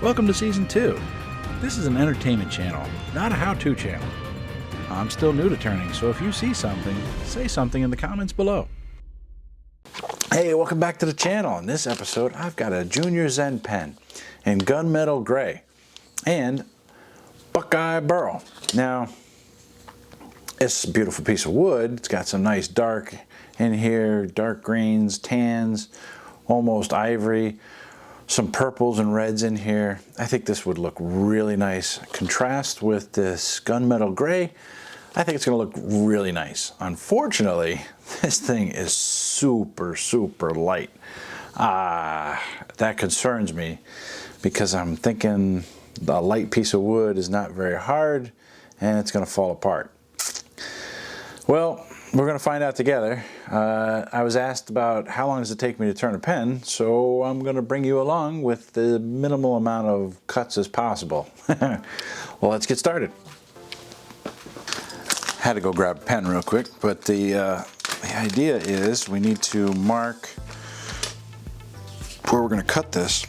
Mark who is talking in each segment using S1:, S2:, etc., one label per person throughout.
S1: Welcome to Season 2. This is an entertainment channel, not a how-to channel. I'm still new to turning, so if you see something, say something in the comments below. Hey, welcome back to the channel. In this episode, I've got a Junior Zen Pen in gunmetal gray and Buckeye Burl. Now, it's a beautiful piece of wood. It's got some nice dark in here, dark greens, tans, almost ivory, some purples and reds in here. I think this would look really nice. Contrast with this gunmetal gray, I think it's gonna look really nice. Unfortunately, this thing is super, super light. That concerns me because I'm thinking the light piece of wood is not very hard and it's gonna fall apart. Well, we're gonna find out together. I was asked about how long does it take me to turn a pen, so I'm gonna bring you along with the minimal amount of cuts as possible. Well, let's get started. Had to go grab a pen real quick, but the idea is we need to mark where we're gonna cut this.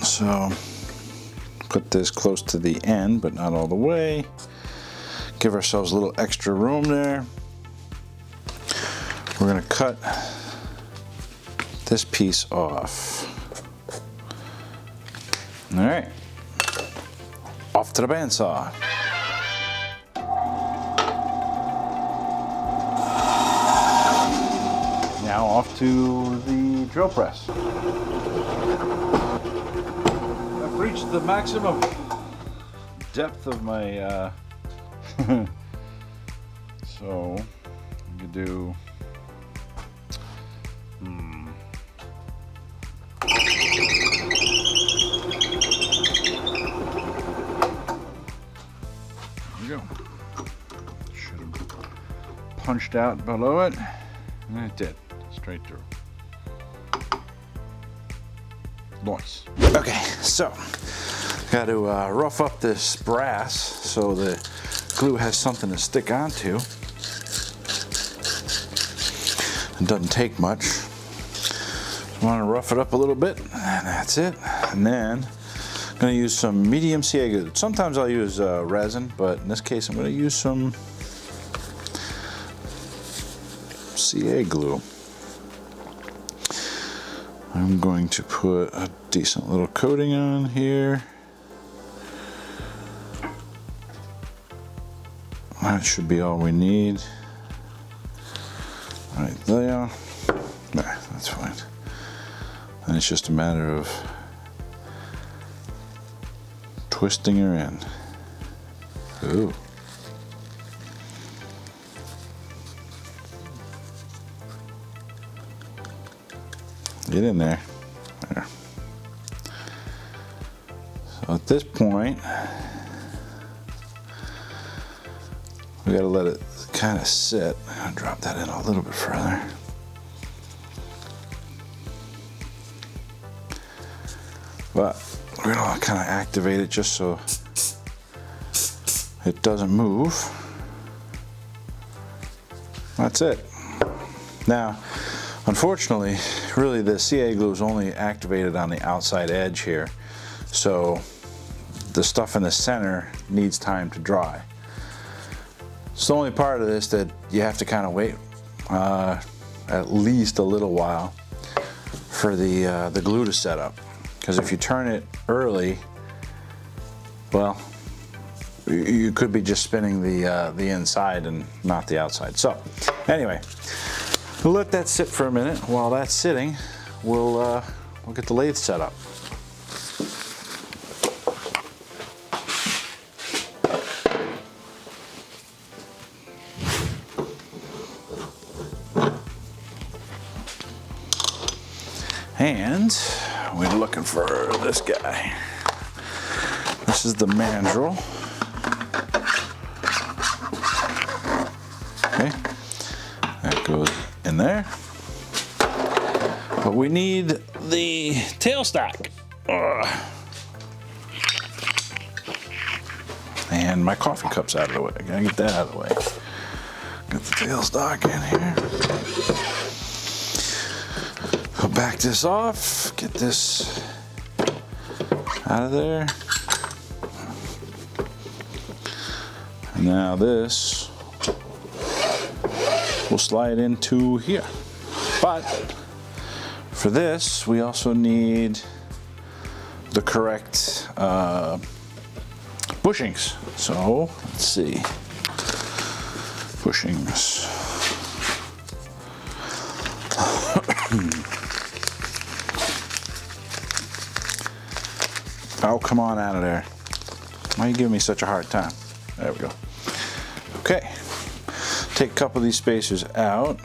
S1: So put this close to the end, but not all the way. Give ourselves a little extra room there. We're gonna cut this piece off. All right, off to the bandsaw. Now off to the drill press. I've reached the maximum depth of my, so you could do, There we go. Should have punched out below it, and it did. Straight through. Nice. Okay, so got to rough up this brass so the glue has something to stick onto. It doesn't take much. Just want to rough it up a little bit, and that's it. And then I'm going to use some medium CA glue. Sometimes I'll use resin, but in this case I'm going to use some CA glue. I'm going to put a decent little coating on here. That should be all we need. Right there. Nah, that's fine. And it's just a matter of twisting her in. Ooh. Get in there. There. So at this point, we gotta let it kind of sit. I'll drop that in a little bit further. But we're gonna kind of activate it just so it doesn't move. That's it. Now, unfortunately, really the CA glue is only activated on the outside edge here. So the stuff in the center needs time to dry. It's the only part of this that you have to kind of wait at least a little while for the glue to set up. Because if you turn it early, well, you could be just spinning the inside and not the outside. So anyway, we'll let that sit for a minute. While that's sitting, we'll get the lathe set up. And we're looking for this guy. This is the mandrel. Okay, that goes in there. But we need the tailstock. And my coffee cup's out of the way. I gotta get that out of the way. Get the tailstock in here. I'll back this off, get this out of there. And now this will slide into here. But for this, we also need the correct bushings. So let's see, bushings. Oh, come on out of there. Why are you giving me such a hard time? There we go. Okay, take a couple of these spacers out.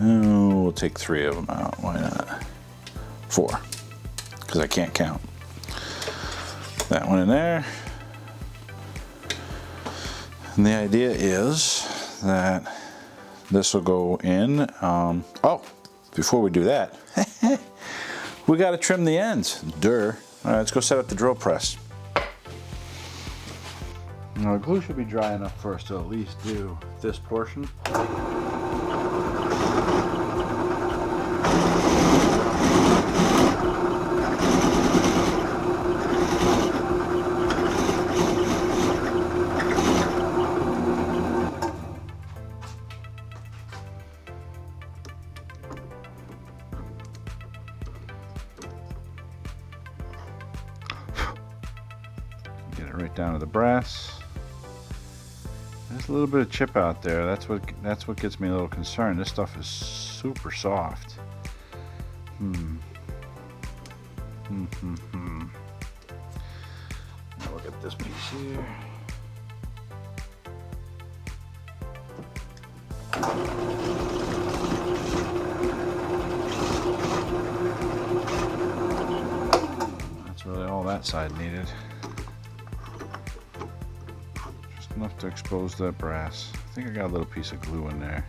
S1: Oh, we'll take 3 of them out. Why not? 4, because I can't count. That one in there. And the idea is that this will go in. Oh, before we do that, we got to trim the ends. All right, let's go set up the drill press. Now, the glue should be dry enough for us to at least do this portion. Get it right down to the brass. There's a little bit of chip out there. That's what gets me a little concerned. This stuff is super soft. Now look at this piece here. That's really all that side needed. Enough to expose that brass. I think I got a little piece of glue in there.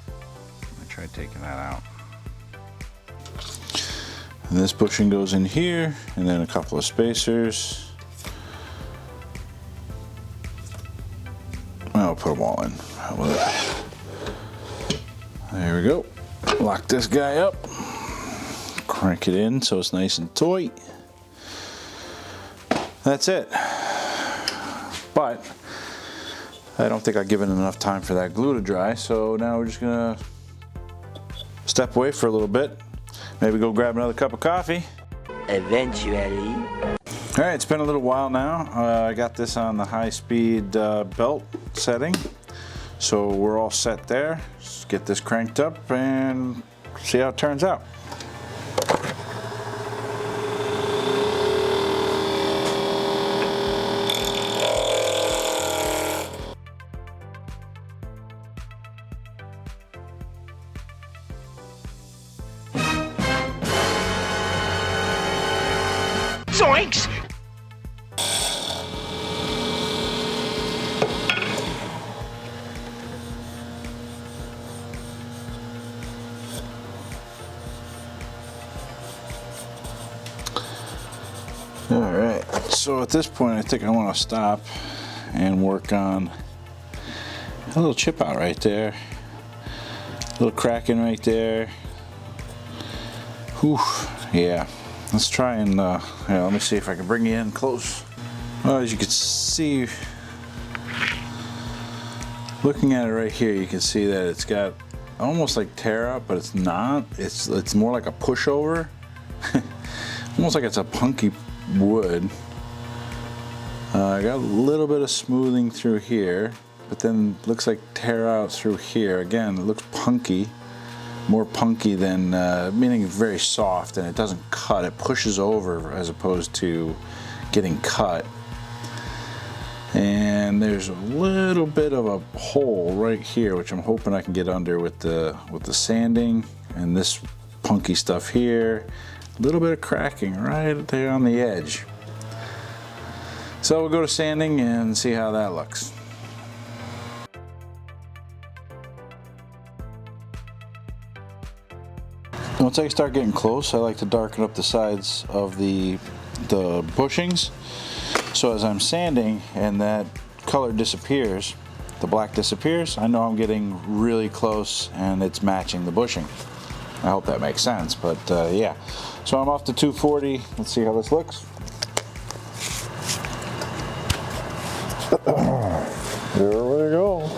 S1: I tried taking that out. And this bushing goes in here, and then a couple of spacers. I'll put them all in. There we go. Lock this guy up. Crank it in so it's nice and tight. That's it. But I don't think I've given enough time for that glue to dry, so now we're just gonna step away for a little bit. Maybe go grab another cup of coffee.
S2: Eventually.
S1: All right, it's been a little while now. I got this on the high-speed belt setting, so we're all set there. Let's get this cranked up and see how it turns out.
S2: Zoinks!
S1: All right, so at this point I think I want to stop and work on a little chip out right there, a little cracking right there. Whew, yeah. Let's try and, let me see if I can bring you in close. Well, as you can see, looking at it right here, you can see that it's got almost like tear out, but it's not. It's more like a pushover. Almost like it's a punky wood. I got a little bit of smoothing through here, but then looks like tear out through here. Again, it looks punky. More punky than, meaning very soft, and it doesn't cut, it pushes over as opposed to getting cut. And there's a little bit of a hole right here, which I'm hoping I can get under with the sanding, and this punky stuff here. A little bit of cracking right there on the edge. So we'll go to sanding and see how that looks. Once I start getting close, I like to darken up the sides of the bushings. So as I'm sanding and that color disappears, the black disappears, I know I'm getting really close and it's matching the bushing. I hope that makes sense, but yeah. So I'm off to 240. Let's see how this looks.
S3: Here we go.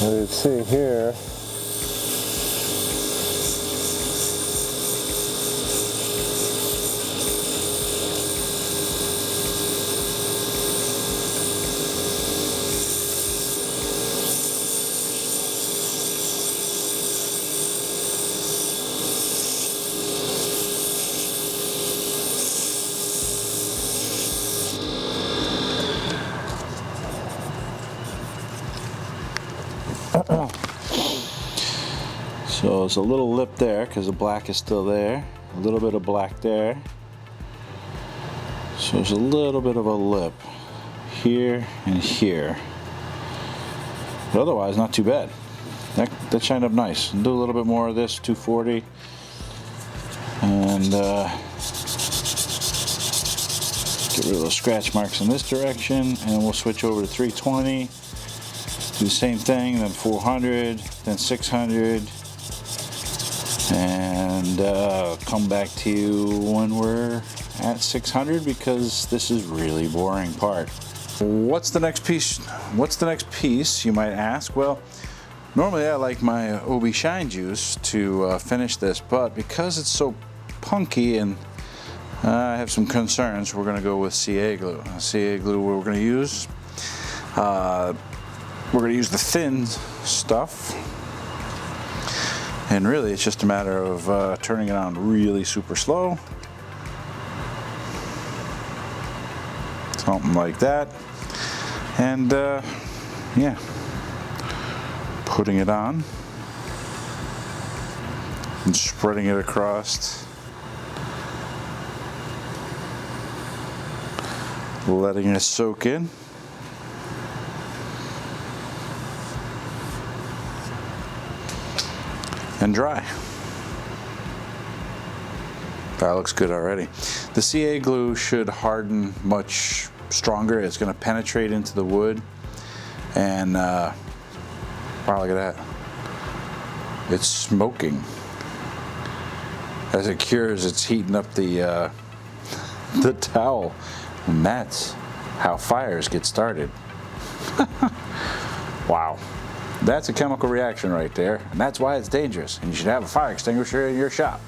S3: As you see here,
S1: so it's a little lip there because the black is still there. A little bit of black there. So there's a little bit of a lip here and here. But otherwise, not too bad. That shined up nice. Do a little bit more of this, 240. And get rid of those scratch marks in this direction. And we'll switch over to 320. Do the same thing, then 400, then 600. And come back to you when we're at 600 because this is really boring part. What's the next piece? What's the next piece, you might ask? Well, normally I like my OB Shine Juice to finish this, but because it's so punky and I have some concerns, we're going to go with CA glue. CA glue we're going to use. We're going to use the thin stuff. And really, it's just a matter of turning it on really super slow. Something like that. And yeah, putting it on and spreading it across. Letting it soak in. And dry. That looks good already. The CA glue should harden much stronger. It's going to penetrate into the wood. And wow, look at that. It's smoking. As it cures, it's heating up the towel. And that's how fires get started. Wow. That's a chemical reaction right there, and that's why it's dangerous, and you should have a fire extinguisher in your shop.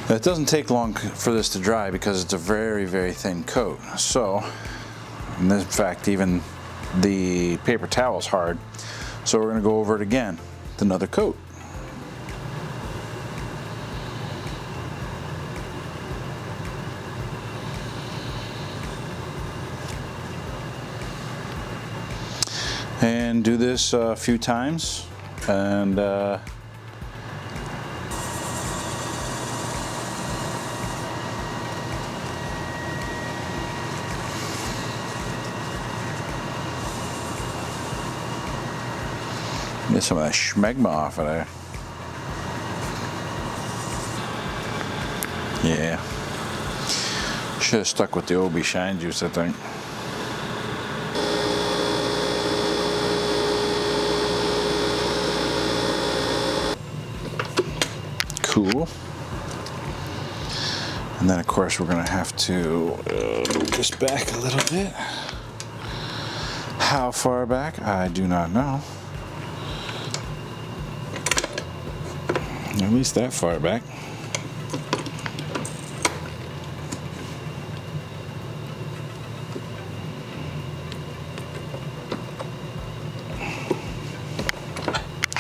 S1: It doesn't take long for this to dry because it's a very, very thin coat. So, in fact, even the paper towel is hard. So we're going to go over it again with another coat. And do this a few times, and get some of that schmegma off of there. Yeah, should have stuck with the OB Shine Juice, I think. Cool. And then of course we're going to have to move this back a little bit. How far back? I do not know. At least that far back.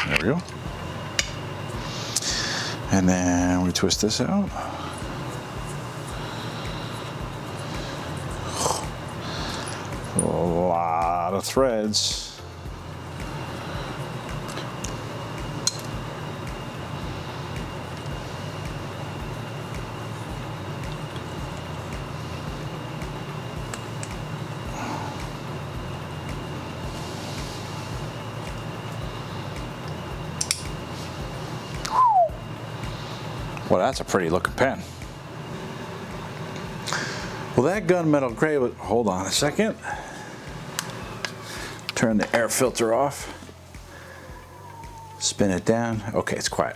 S1: There we go. And then we twist this out. A lot of threads. Well, that's a pretty looking pen. Well, that gunmetal gray was, hold on a second. Turn the air filter off. Spin it down. Okay, it's quiet.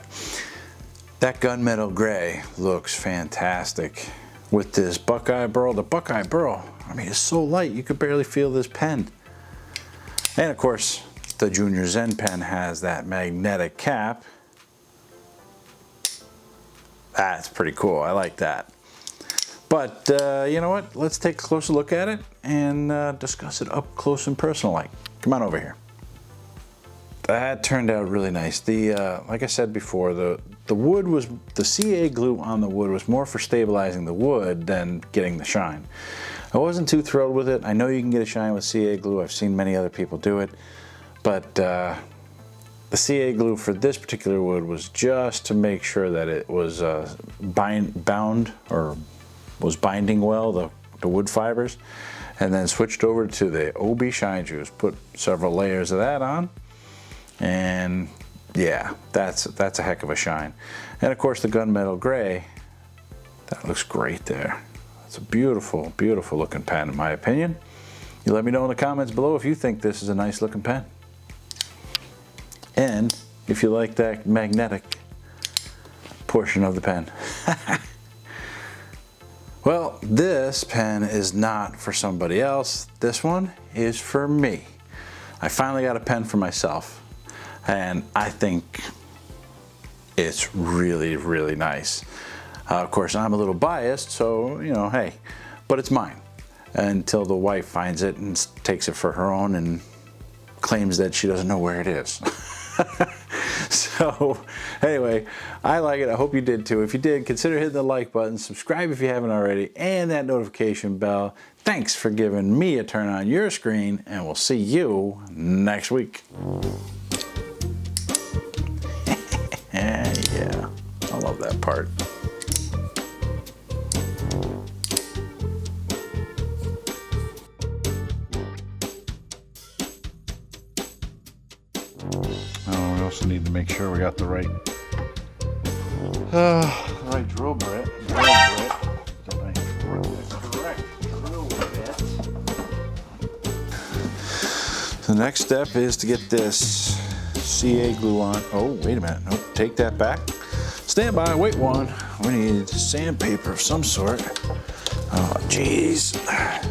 S1: That gunmetal gray looks fantastic with this Buckeye Burl. The Buckeye Burl, I mean, it's so light you could barely feel this pen. And of course, the Junior Zen Pen has that magnetic cap. That's pretty cool. I like that. But you know what? Let's take a closer look at it and discuss it up close and personal like. Come on over here. That turned out really nice. Like I said before, the wood was, the CA glue on the wood was more for stabilizing the wood than getting the shine. I wasn't too thrilled with it. I know you can get a shine with CA glue. I've seen many other people do it. But the CA glue for this particular wood was just to make sure that it was bound or was binding well, the wood fibers. And then switched over to the OB Shine Juice. Put several layers of that on. And yeah, that's a heck of a shine. And of course the gunmetal gray, that looks great there. It's a beautiful, beautiful looking pen in my opinion. You let me know in the comments below if you think this is a nice looking pen. And if you like that magnetic portion of the pen. Well, this pen is not for somebody else. This one is for me. I finally got a pen for myself. And I think it's really, really nice. Of course, I'm a little biased, so, you know, hey, but it's mine. Until the wife finds it and takes it for her own and claims that she doesn't know where it is. So, anyway, I like it. I hope you did too. If you did, consider hitting the like button, subscribe if you haven't already, and that notification bell. Thanks for giving me a turn on your screen, and we'll see you next week. Yeah, I love that part. Oh, we also need to make sure we got the right drill bit. The next step is to get this CA glue on. Oh, wait a minute. Nope, take that back. Stand by, wait one. We need sandpaper of some sort. Oh, jeez. Ah!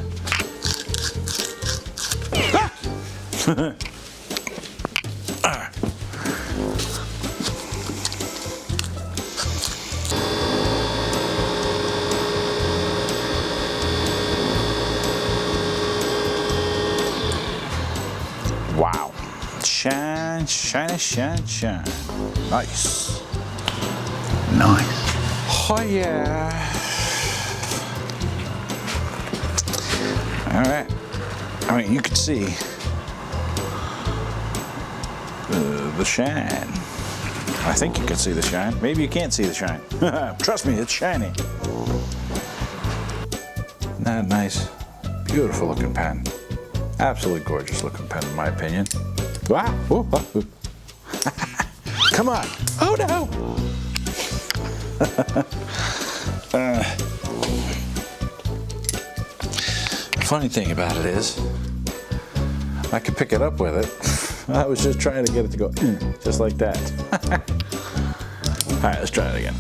S1: Wow. Shine, shine, shine, shine. Nice. Nice. Oh yeah. All right. I mean, you can see the shine. I think you can see the shine. Maybe you can't see the shine. Trust me, it's shiny. Isn't that nice? Beautiful looking pen. Absolutely gorgeous looking pen in my opinion. Wow. Ooh, ooh. Come on. Oh no. Funny thing about it is, I could pick it up with it. I was just trying to get it to go just like that. All right, let's try it again.